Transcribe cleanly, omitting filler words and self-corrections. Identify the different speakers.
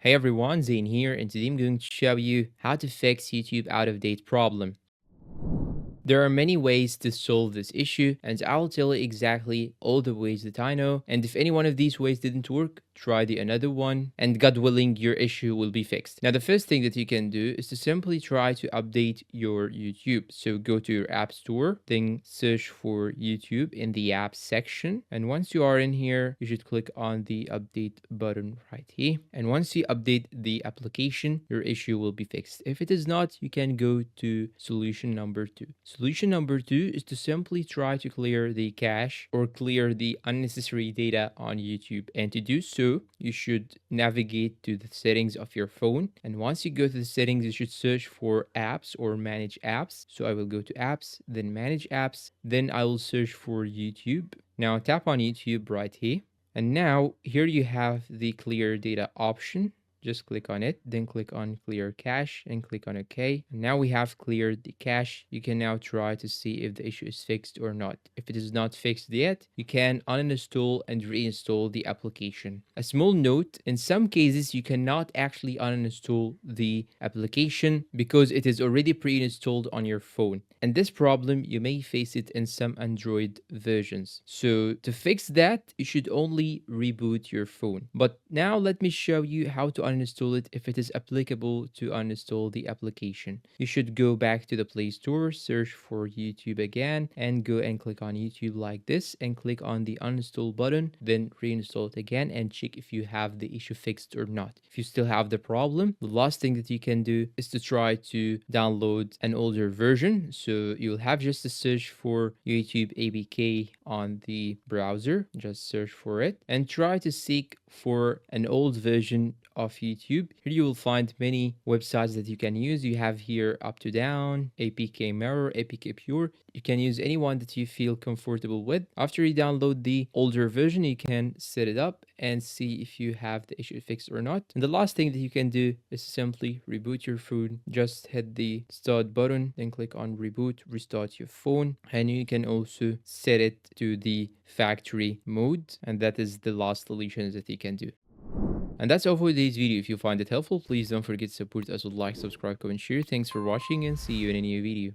Speaker 1: Hey everyone, Zane here, and today I'm going to show you how to fix YouTube out of date problem. There are many ways to solve this issue, and I'll tell you exactly all the ways that I know. And if any one of these ways didn't work, try the another one, and God willing, your issue will be fixed. Now, the first thing that you can do is to simply try to update your YouTube. So go to your App Store, then search for YouTube in the Apps section. And once you are in here, you should click on the update button right here. And once you update the application, your issue will be fixed. If it is not, you can go to solution number 2. Solution number 2 is to simply try to clear the cache or clear the unnecessary data on YouTube. And to do so, you should navigate to the settings of your phone. And once you go to the settings, you should search for apps or manage apps. So I will go to apps, then manage apps, then I will search for YouTube. Now tap on YouTube right here. And now here you have the clear data option. Just click on it, then click on clear cache and click on OK. And now we have cleared the cache. You can now try to see if the issue is fixed or not. If it is not fixed yet, you can uninstall and reinstall the application. A small note, in some cases, you cannot actually uninstall the application because it is already pre-installed on your phone. And this problem, you may face it in some Android versions. So to fix that, you should only reboot your phone. But now let me show you how to uninstall it if it is applicable to uninstall the application. You should go back to the Play Store, search for YouTube again, and go and click on YouTube like this, and click on the uninstall button, then reinstall it again and check if you have the issue fixed or not. If you still have the problem, the last thing that you can do is to try to download an older version. So you'll have just to search for YouTube APK on the browser, just search for it and try to seek for an old version of YouTube. Here you will find many websites that you can use. You have here Up to Down, APK Mirror, APK Pure. You can use any one that you feel comfortable with. After you download the older version, you can set it up and see if you have the issue fixed or not. And the last thing that you can do is simply reboot your phone. Just hit the start button, then click on reboot, restart your phone, and you can also set it to the factory mode. And that is the last solution that you can do. And that's all for today's video. If you find it helpful, please don't forget to support us with like, subscribe, comment, share. Thanks for watching and see you in a new video.